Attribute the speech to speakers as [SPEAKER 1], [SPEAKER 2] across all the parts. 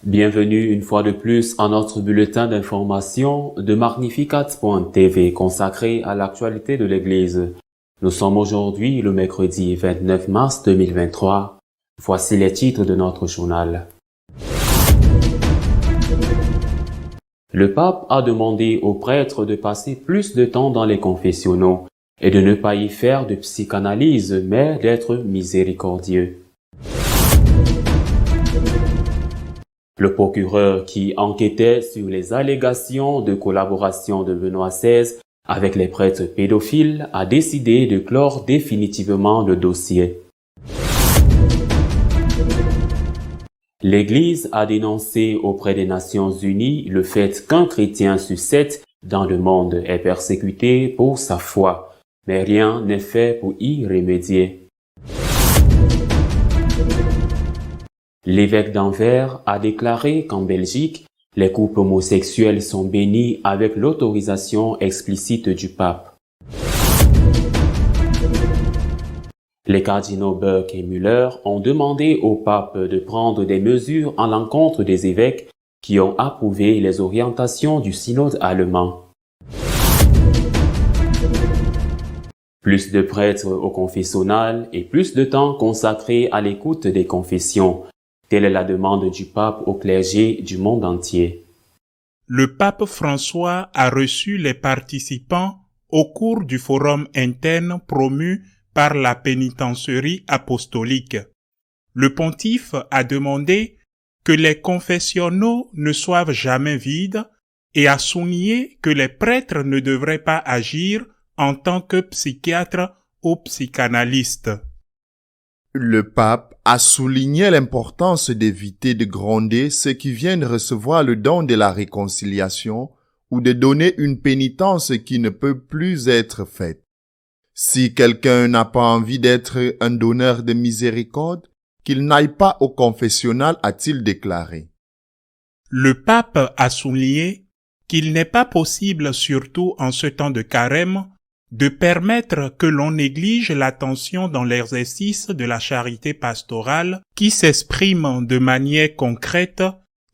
[SPEAKER 1] Bienvenue une fois de plus à notre bulletin d'information de Magnificat.tv consacré à l'actualité de l'Église. Nous sommes aujourd'hui le mercredi 29 mars 2023. Voici les titres de notre journal. Le pape a demandé aux prêtres de passer plus de temps dans les confessionnaux et de ne pas y faire de psychanalyse, mais d'être miséricordieux. Le procureur qui enquêtait sur les allégations de collaboration de Benoît XVI avec les prêtres pédophiles a décidé de clore définitivement le dossier. L'Église a dénoncé auprès des Nations Unies le fait qu'un chrétien sur 7 dans le monde est persécuté pour sa foi, mais rien n'est fait pour y remédier. L'évêque d'Anvers a déclaré qu'en Belgique, les couples homosexuels sont bénis avec l'autorisation explicite du pape. Les cardinaux Burke et Müller ont demandé au pape de prendre des mesures à l'encontre des évêques qui ont approuvé les orientations du synode allemand. Plus de prêtres au confessionnal et plus de temps consacré à l'écoute des confessions. Telle est la demande du pape au clergé du monde entier.
[SPEAKER 2] Le pape François a reçu les participants au cours du forum interne promu par la pénitencerie apostolique. Le pontife a demandé que les confessionnaux ne soient jamais vides et a souligné que les prêtres ne devraient pas agir en tant que psychiatres ou psychanalystes.
[SPEAKER 3] Le pape a souligné l'importance d'éviter de gronder ceux qui viennent recevoir le don de la réconciliation ou de donner une pénitence qui ne peut plus être faite. Si quelqu'un n'a pas envie d'être un donneur de miséricorde, qu'il n'aille pas au confessionnal, a-t-il déclaré.
[SPEAKER 2] Le pape a souligné qu'il n'est pas possible, surtout en ce temps de carême, de permettre que l'on néglige l'attention dans l'exercice de la charité pastorale qui s'exprime de manière concrète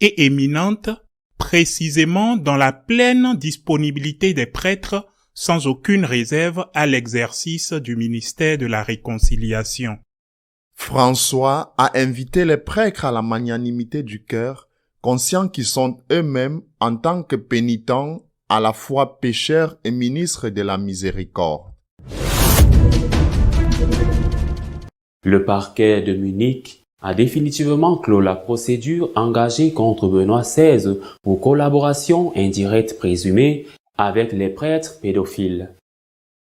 [SPEAKER 2] et éminente, précisément dans la pleine disponibilité des prêtres sans aucune réserve à l'exercice du ministère de la réconciliation.
[SPEAKER 3] François a invité les prêtres à la magnanimité du cœur, conscients qu'ils sont eux-mêmes, en tant que pénitents, à la fois pécheurs et ministres de la miséricorde.
[SPEAKER 1] Le parquet de Munich a définitivement clos la procédure engagée contre Benoît XVI pour collaboration indirecte présumée avec les prêtres pédophiles.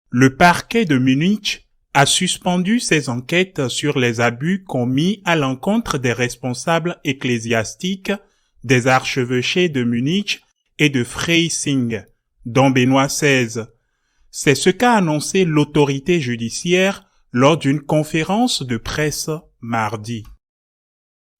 [SPEAKER 2] Le parquet de Munich a suspendu ses enquêtes sur les abus commis à l'encontre des responsables ecclésiastiques des archevêchés de Munich et de Freising, dont Benoît XVI. C'est ce qu'a annoncé l'autorité judiciaire lors d'une conférence de presse mardi.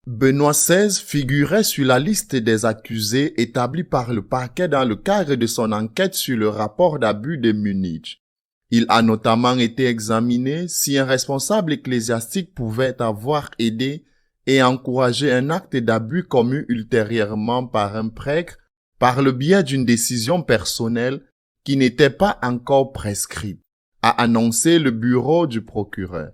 [SPEAKER 3] Benoît XVI figurait sur la liste des accusés établie par le parquet dans le cadre de son enquête sur le rapport d'abus de Munich. Il a notamment été examiné si un responsable ecclésiastique pouvait avoir aidé et encouragé un acte d'abus commis ultérieurement par un prêtre par le biais d'une décision personnelle qui n'était pas encore prescrite, a annoncé le bureau du procureur.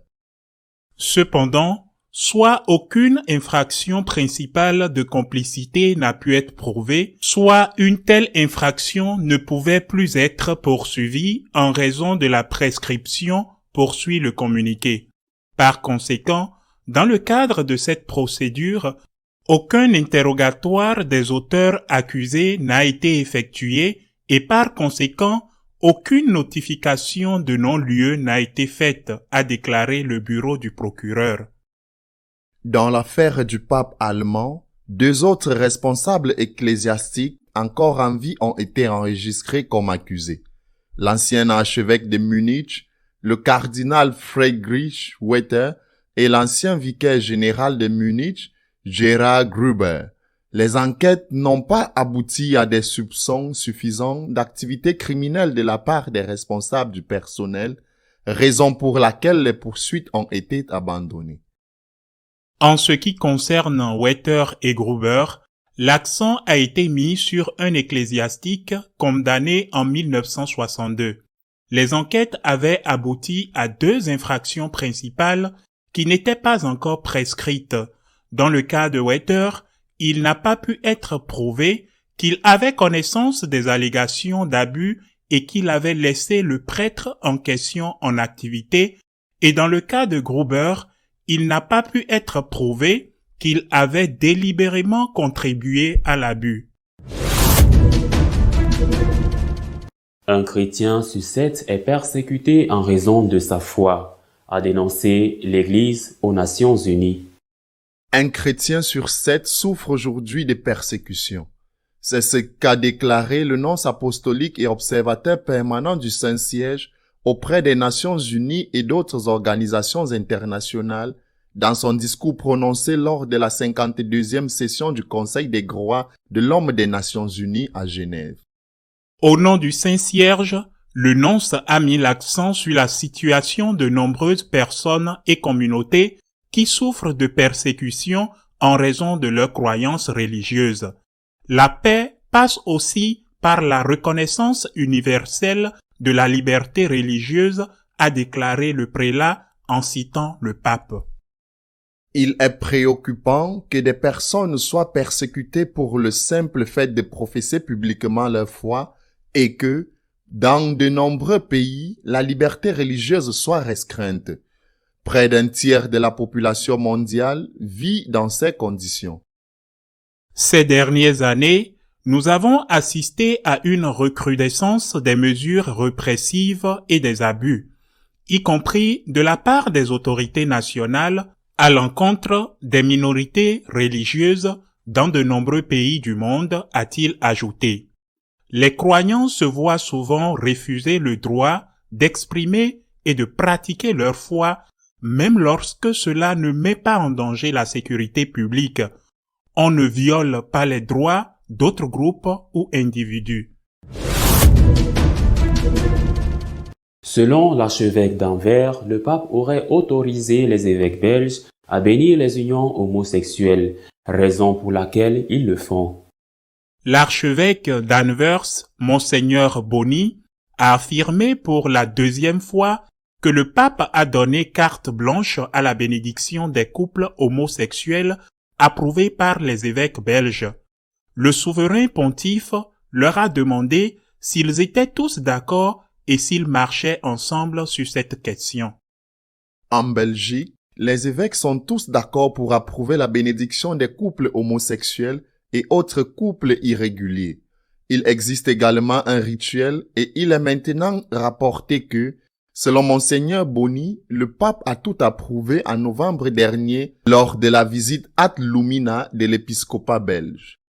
[SPEAKER 2] Cependant, soit aucune infraction principale de complicité n'a pu être prouvée, soit une telle infraction ne pouvait plus être poursuivie en raison de la prescription, poursuit le communiqué. Par conséquent, dans le cadre de cette procédure, aucun interrogatoire des auteurs accusés n'a été effectué et par conséquent, aucune notification de non-lieu n'a été faite, a déclaré le bureau du procureur.
[SPEAKER 3] Dans l'affaire du pape allemand, 2 autres responsables ecclésiastiques encore en vie ont été enregistrés comme accusés. L'ancien archevêque de Munich, le cardinal Friedrich Wetter et l'ancien vicaire général de Munich, Gerhard Gruber. Les enquêtes n'ont pas abouti à des soupçons suffisants d'activité criminelle de la part des responsables du personnel, raison pour laquelle les poursuites ont été abandonnées.
[SPEAKER 2] En ce qui concerne Wetter et Gruber, l'accent a été mis sur un ecclésiastique condamné en 1962. Les enquêtes avaient abouti à 2 infractions principales qui n'étaient pas encore prescrites. Dans le cas de Wetter, il n'a pas pu être prouvé qu'il avait connaissance des allégations d'abus et qu'il avait laissé le prêtre en question en activité, et dans le cas de Gruber, il n'a pas pu être prouvé qu'il avait délibérément contribué à l'abus.
[SPEAKER 1] Un chrétien sur 7 est persécuté en raison de sa foi, a dénoncé l'Église aux Nations Unies.
[SPEAKER 3] Un chrétien sur 7 souffre aujourd'hui de persécutions. C'est ce qu'a déclaré le nonce apostolique et observateur permanent du Saint-Siège auprès des Nations Unies et d'autres organisations internationales dans son discours prononcé lors de la 52e session du Conseil des droits de l'homme des Nations Unies à Genève.
[SPEAKER 2] Au nom du Saint-Cierge, le nonce a mis l'accent sur la situation de nombreuses personnes et communautés qui souffrent de persécutions en raison de leurs croyances religieuses. La paix passe aussi par la reconnaissance universelle de la liberté religieuse, a déclaré le prélat en citant le pape.
[SPEAKER 3] Il est préoccupant que des personnes soient persécutées pour le simple fait de professer publiquement leur foi et que, dans de nombreux pays, la liberté religieuse soit restreinte. Près d'un tiers de la population mondiale vit dans ces conditions.
[SPEAKER 2] Ces dernières années, nous avons assisté à une recrudescence des mesures répressives et des abus, y compris de la part des autorités nationales à l'encontre des minorités religieuses dans de nombreux pays du monde, a-t-il ajouté. Les croyants se voient souvent refuser le droit d'exprimer et de pratiquer leur foi, même lorsque cela ne met pas en danger la sécurité publique. On ne viole pas les droits d'autres groupes ou individus.
[SPEAKER 1] Selon l'archevêque d'Anvers, le pape aurait autorisé les évêques belges à bénir les unions homosexuelles, raison pour laquelle ils le font.
[SPEAKER 2] L'archevêque d'Anvers, Monseigneur Boni, a affirmé pour la 2e fois que le pape a donné carte blanche à la bénédiction des couples homosexuels approuvée par les évêques belges. Le souverain pontife leur a demandé s'ils étaient tous d'accord et s'ils marchaient ensemble sur cette question.
[SPEAKER 3] En Belgique, les évêques sont tous d'accord pour approuver la bénédiction des couples homosexuels et autres couples irréguliers. Il existe également un rituel et il est maintenant rapporté que, selon Monseigneur Boni, le pape a tout approuvé en novembre dernier lors de la visite ad lumina de l'épiscopat belge.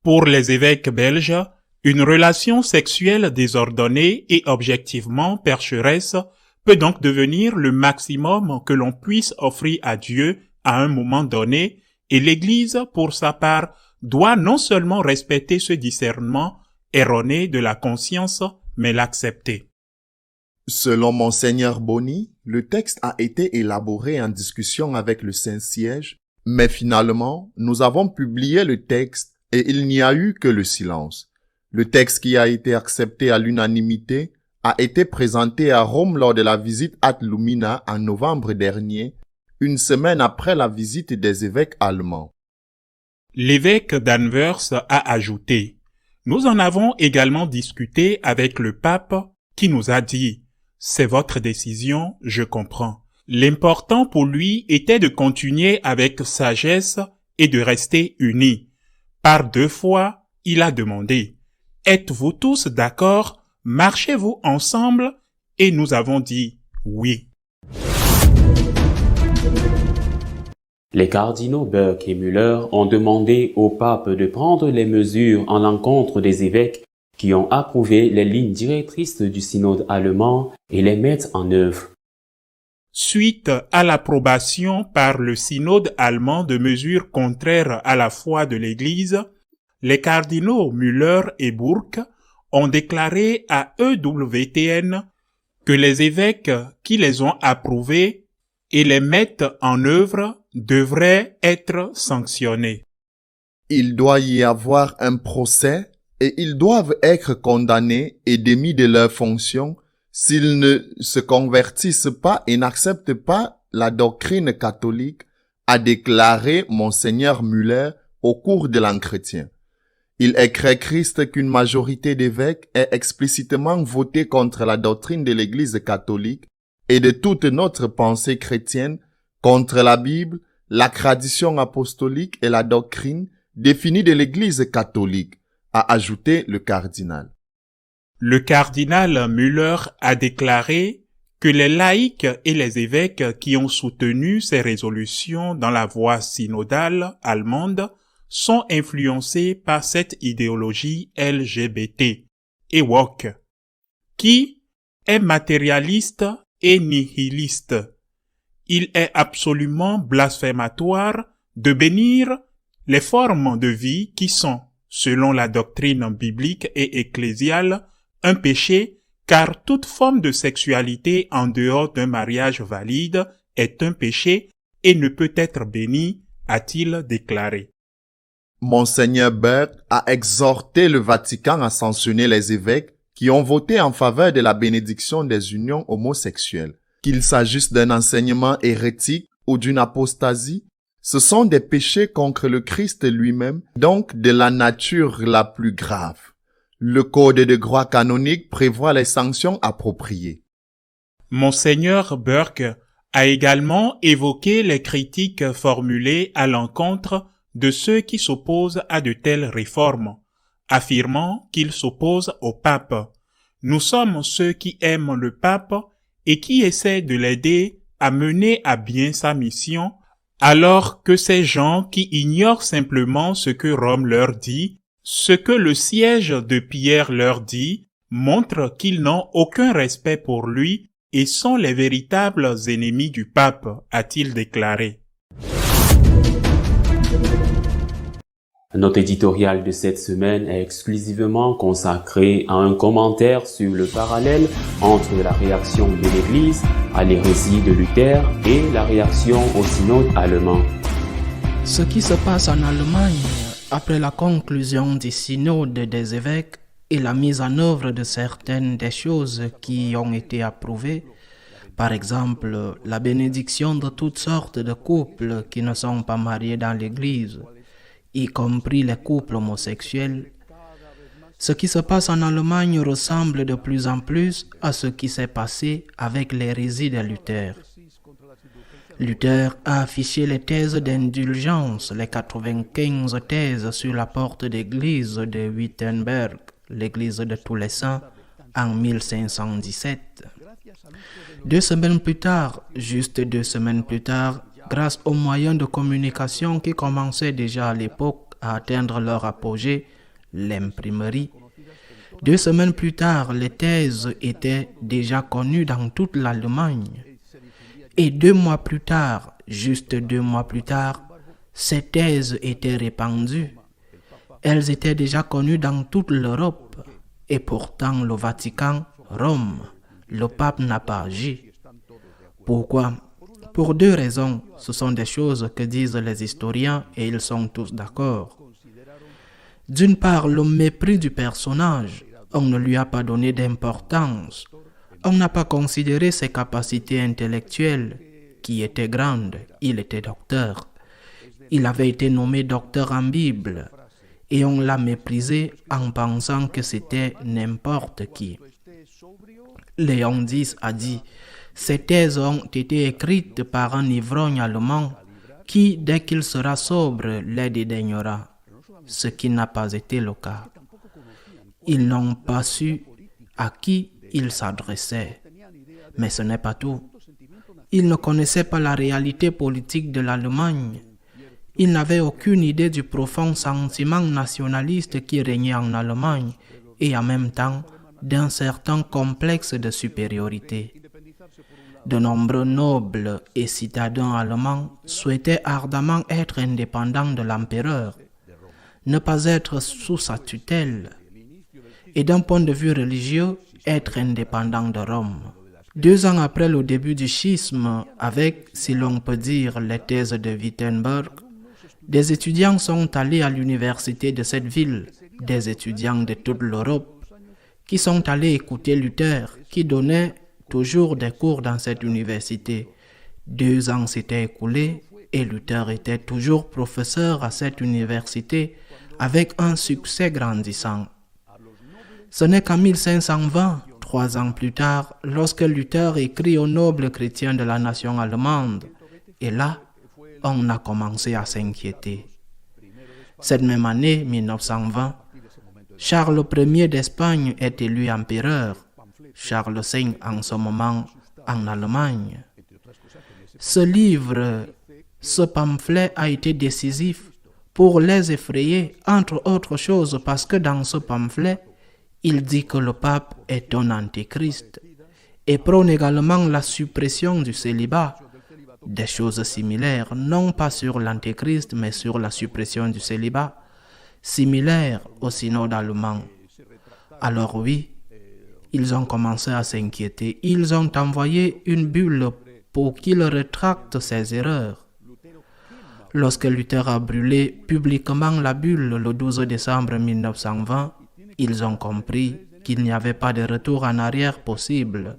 [SPEAKER 2] Pour les évêques belges, une relation sexuelle désordonnée et objectivement pécheresse peut donc devenir le maximum que l'on puisse offrir à Dieu à un moment donné, et l'Église, pour sa part, doit non seulement respecter ce discernement erroné de la conscience, mais l'accepter.
[SPEAKER 3] Selon Monseigneur Boni, le texte a été élaboré en discussion avec le Saint-Siège, mais finalement, nous avons publié le texte et il n'y a eu que le silence. Le texte qui a été accepté à l'unanimité a été présenté à Rome lors de la visite ad lumina en novembre dernier, une semaine après la visite des évêques allemands.
[SPEAKER 2] L'évêque d'Anvers a ajouté « Nous en avons également discuté avec le pape qui nous a dit « C'est votre décision, je comprends ». L'important pour lui était de continuer avec sagesse et de rester unis. Par 2 fois, il a demandé « Êtes-vous tous d'accord ? Marchez-vous ensemble ?» Et nous avons dit « Oui ».
[SPEAKER 1] Les cardinaux Burke et Müller ont demandé au pape de prendre les mesures en l'encontre des évêques qui ont approuvé les lignes directrices du synode allemand et les mettre en œuvre.
[SPEAKER 2] suite à l'approbation par le synode allemand de mesures contraires à la foi de l'Église, les cardinaux Müller et Burke ont déclaré à EWTN que les évêques qui les ont approuvés et les mettent en œuvre devraient être sanctionnés.
[SPEAKER 3] Il doit y avoir un procès et ils doivent être condamnés et démis de leurs fonctions s'ils ne se convertissent pas et n'acceptent pas la doctrine catholique, a déclaré Monseigneur Müller au cours de l'entretien. Il est très triste qu'une majorité d'évêques ait explicitement voté contre la doctrine de l'Église catholique et de toute notre pensée chrétienne, contre la Bible, la tradition apostolique et la doctrine définie de l'Église catholique, a ajouté le cardinal.
[SPEAKER 2] Le cardinal Müller a déclaré que les laïcs et les évêques qui ont soutenu ces résolutions dans la voie synodale allemande sont influencés par cette idéologie LGBT et woke, qui est matérialiste et nihiliste. Il est absolument blasphématoire de bénir les formes de vie qui sont, selon la doctrine biblique et ecclésiale, un péché, car toute forme de sexualité en dehors d'un mariage valide est un péché et ne peut être bénie, a-t-il déclaré.
[SPEAKER 3] Monseigneur Burke a exhorté le Vatican à sanctionner les évêques qui ont voté en faveur de la bénédiction des unions homosexuelles. Qu'il s'agisse d'un enseignement hérétique ou d'une apostasie, ce sont des péchés contre le Christ lui-même, donc de la nature la plus grave. Le code de droit canonique prévoit les sanctions appropriées.
[SPEAKER 2] Monseigneur Burke a également évoqué les critiques formulées à l'encontre de ceux qui s'opposent à de telles réformes, affirmant qu'ils s'opposent au pape. Nous sommes ceux qui aiment le pape et qui essaient de l'aider à mener à bien sa mission, alors que ces gens qui ignorent simplement ce que Rome leur dit, ce que le siège de Pierre leur dit, montrent qu'ils n'ont aucun respect pour lui et sont les véritables ennemis du pape, a-t-il déclaré.
[SPEAKER 1] Notre éditorial de cette semaine est exclusivement consacré à un commentaire sur le parallèle entre la réaction de l'Église à l'hérésie de Luther et la réaction au synode allemand.
[SPEAKER 4] Ce qui se passe en Allemagne après la conclusion du synode des évêques et la mise en œuvre de certaines des choses qui ont été approuvées, par exemple la bénédiction de toutes sortes de couples qui ne sont pas mariés dans l'Église, y compris les couples homosexuels. Ce qui se passe en Allemagne ressemble de plus en plus à ce qui s'est passé avec l'hérésie de Luther. Luther a affiché les thèses d'indulgence, les 95 thèses sur la porte d'église de Wittenberg, l'église de tous les saints, en 1517. 2 semaines plus tard, juste 2 semaines plus tard, grâce aux moyens de communication qui commençaient déjà à l'époque à atteindre leur apogée, l'imprimerie. 2 semaines plus tard, les thèses étaient déjà connues dans toute l'Allemagne. Et 2 mois plus tard, juste 2 mois plus tard, ces thèses étaient répandues. Elles étaient déjà connues dans toute l'Europe. Et pourtant, le Vatican, Rome, le pape n'a pas agi. Pourquoi ? Pour 2 raisons. Ce sont des choses que disent les historiens et ils sont tous d'accord. D'une part, le mépris du personnage. On ne lui a pas donné d'importance. On n'a pas considéré ses capacités intellectuelles, qui étaient grandes. Il était docteur. Il avait été nommé docteur en Bible. Et on l'a méprisé en pensant que c'était n'importe qui. Léon X a dit « Ces thèses ont été écrites par un ivrogne allemand qui, dès qu'il sera sobre, les dédaignera. » Ce qui n'a pas été le cas. Ils n'ont pas su à qui ils s'adressaient. Mais ce n'est pas tout. Ils ne connaissaient pas la réalité politique de l'Allemagne. Ils n'avaient aucune idée du profond sentiment nationaliste qui régnait en Allemagne et en même temps d'un certain complexe de supériorité. De nombreux nobles et citadins allemands souhaitaient ardemment être indépendants de l'empereur, ne pas être sous sa tutelle, et d'un point de vue religieux, être indépendants de Rome. 2 ans après le début du schisme, avec, si l'on peut dire, les thèses de Wittenberg, des étudiants sont allés à l'université de cette ville, des étudiants de toute l'Europe, qui sont allés écouter Luther, qui donnait toujours des cours dans cette université. 2 ans s'étaient écoulés et Luther était toujours professeur à cette université avec un succès grandissant. Ce n'est qu'en 1520, 3 ans plus tard, lorsque Luther écrit aux nobles chrétiens de la nation allemande, et là, on a commencé à s'inquiéter. Cette même année, 1920, Charles Ier d'Espagne est élu empereur, Charles V en ce moment en Allemagne. Ce livre, ce pamphlet a été décisif pour les effrayer, entre autres choses parce que dans ce pamphlet, il dit que le pape est un antéchrist et prône également la suppression du célibat. Des choses similaires, non pas sur l'antéchrist, mais sur la suppression du célibat, similaires au synode allemand. Alors oui, ils ont commencé à s'inquiéter. Ils ont envoyé une bulle pour qu'il rétracte ses erreurs. Lorsque Luther a brûlé publiquement la bulle le 12 décembre 1920, ils ont compris qu'il n'y avait pas de retour en arrière possible.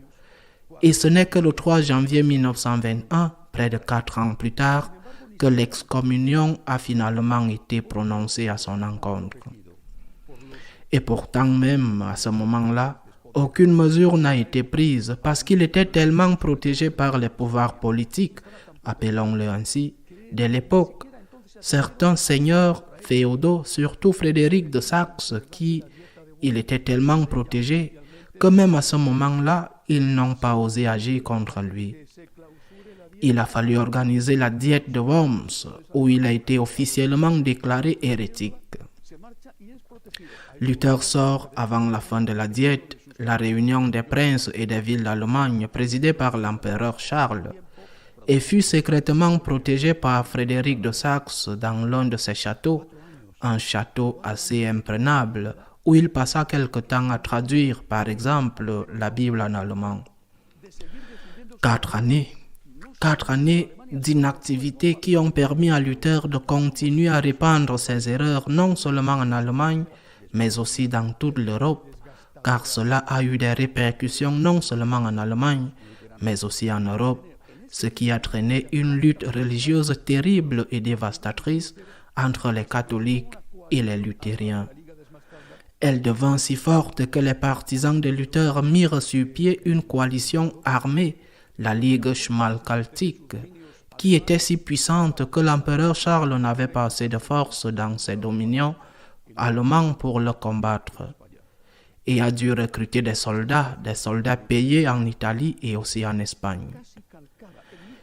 [SPEAKER 4] Et ce n'est que le 3 janvier 1921, près de 4 ans plus tard, que l'excommunion a finalement été prononcée à son encontre. Et pourtant même, à ce moment-là, aucune mesure n'a été prise parce qu'il était tellement protégé par les pouvoirs politiques, appelons-le ainsi, de l'époque. Certains seigneurs féodaux, surtout Frédéric de Saxe, il était tellement protégé que même à ce moment-là, ils n'ont pas osé agir contre lui. Il a fallu organiser la diète de Worms, où il a été officiellement déclaré hérétique. Luther sort avant la fin de la diète, la réunion des princes et des villes d'Allemagne présidée par l'empereur Charles, et fut secrètement protégé par Frédéric de Saxe dans l'un de ses châteaux, un château assez imprenable, où il passa quelque temps à traduire, par exemple, la Bible en allemand. 4 années d'inactivité qui ont permis à Luther de continuer à répandre ses erreurs non seulement en Allemagne, mais aussi dans toute l'Europe, car cela a eu des répercussions non seulement en Allemagne, mais aussi en Europe, ce qui a traîné une lutte religieuse terrible et dévastatrice entre les catholiques et les luthériens. Elle devint si forte que les partisans de Luther mirent sur pied une coalition armée, la Ligue schmalkaldique, qui était si puissante que l'empereur Charles n'avait pas assez de force dans ses dominions allemands pour le combattre, et a dû recruter des soldats payés en Italie et aussi en Espagne.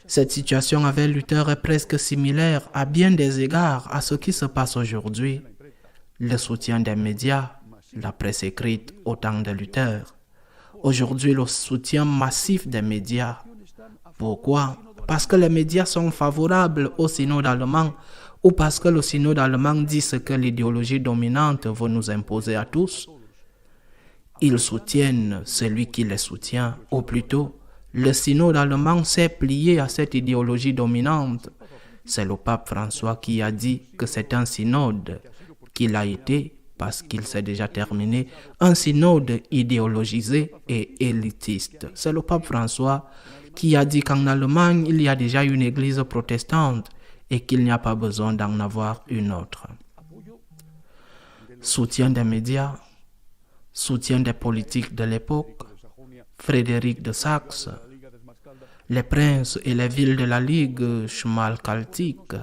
[SPEAKER 4] Cette situation avec Luther est presque similaire à bien des égards à ce qui se passe aujourd'hui. Le soutien des médias, la presse écrite au temps de Luther. Aujourd'hui, le soutien massif des médias. Pourquoi? Parce que les médias sont favorables au synode allemand ou parce que le synode allemand dit ce que l'idéologie dominante veut nous imposer à tous. Ils soutiennent celui qui les soutient, ou plutôt, le synode allemand s'est plié à cette idéologie dominante. C'est le pape François qui a dit que c'est un synode qu'il a été, parce qu'il s'est déjà terminé, un synode idéologisé et élitiste. C'est le pape François qui a dit qu'en Allemagne, il y a déjà une église protestante et qu'il n'y a pas besoin d'en avoir une autre. Soutien des médias, soutien des politiques de l'époque, Frédéric de Saxe, les princes et les villes de la Ligue schmalkaldique,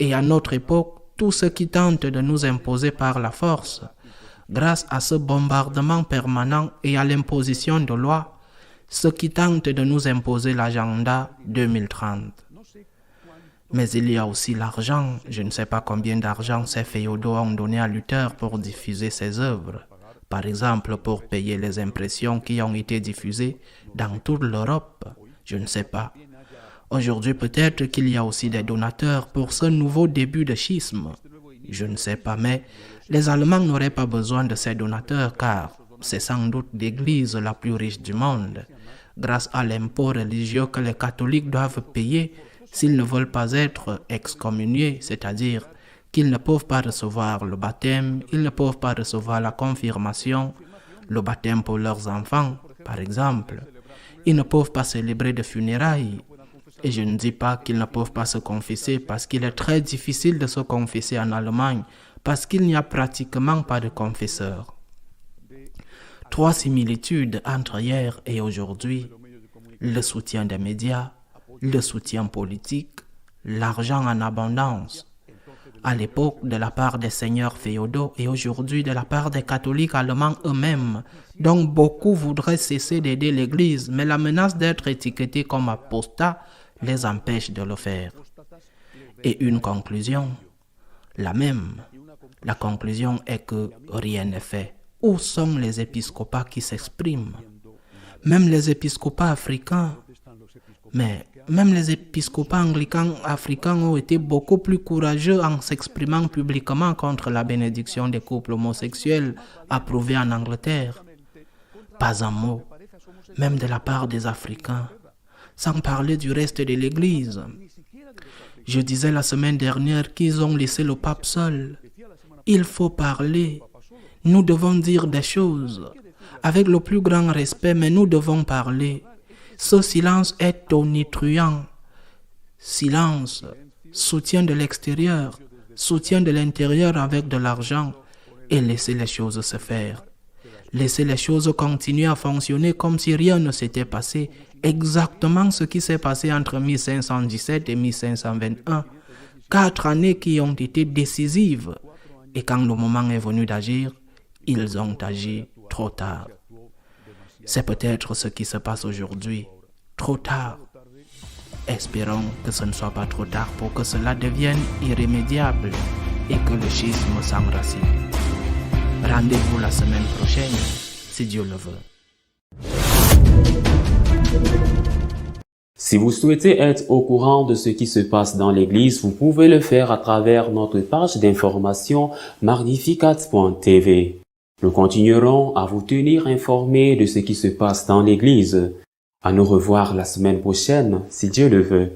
[SPEAKER 4] et à notre époque, tous ceux qui tentent de nous imposer par la force, grâce à ce bombardement permanent et à l'imposition de lois, ceux qui tentent de nous imposer l'agenda 2030. Mais il y a aussi l'argent. Je ne sais pas combien d'argent ces féodaux ont donné à Luther pour diffuser ses œuvres. Par exemple, pour payer les impressions qui ont été diffusées dans toute l'Europe. Je ne sais pas. Aujourd'hui, peut-être qu'il y a aussi des donateurs pour ce nouveau début de schisme. Je ne sais pas, mais les Allemands n'auraient pas besoin de ces donateurs car c'est sans doute l'église la plus riche du monde. Grâce à l'impôt religieux que les catholiques doivent payer s'ils ne veulent pas être excommuniés, c'est-à-dire qu'ils ne peuvent pas recevoir le baptême, ils ne peuvent pas recevoir la confirmation, le baptême pour leurs enfants, par exemple. Ils ne peuvent pas célébrer de funérailles. Et je ne dis pas qu'ils ne peuvent pas se confesser parce qu'il est très difficile de se confesser en Allemagne parce qu'il n'y a pratiquement pas de confesseurs. 3 similitudes entre hier et aujourd'hui: le soutien des médias, le soutien politique, l'argent en abondance. À l'époque de la part des seigneurs féodaux et aujourd'hui de la part des catholiques allemands eux-mêmes, dont beaucoup voudraient cesser d'aider l'Église, mais la menace d'être étiquetés comme apostats les empêche de le faire. Et une conclusion, la même. La conclusion est que rien n'est fait. Où sont les épiscopats qui s'expriment? Même les épiscopats africains, mais même les épiscopats anglicans africains ont été beaucoup plus courageux en s'exprimant publiquement contre la bénédiction des couples homosexuels approuvée en Angleterre. Pas un mot, même de la part des Africains, sans parler du reste de l'Église. Je disais la semaine dernière qu'ils ont laissé le pape seul. Il faut parler. Nous devons dire des choses avec le plus grand respect, mais nous devons parler. Ce silence est tonitruant. Silence, soutien de l'extérieur, soutien de l'intérieur avec de l'argent et laisser les choses se faire. Laisser les choses continuer à fonctionner comme si rien ne s'était passé. Exactement ce qui s'est passé entre 1517 et 1521. 4 années qui ont été décisives. Et quand le moment est venu d'agir, ils ont agi trop tard. C'est peut-être ce qui se passe aujourd'hui. Trop tard. Espérons que ce ne soit pas trop tard pour que cela devienne irrémédiable et que le schisme s'enracine. Rendez-vous la semaine prochaine, si Dieu le veut.
[SPEAKER 1] Si vous souhaitez être au courant de ce qui se passe dans l'Église, vous pouvez le faire à travers notre page d'information Magnificat.tv. Nous continuerons à vous tenir informés de ce qui se passe dans l'Église. À nous revoir la semaine prochaine, si Dieu le veut.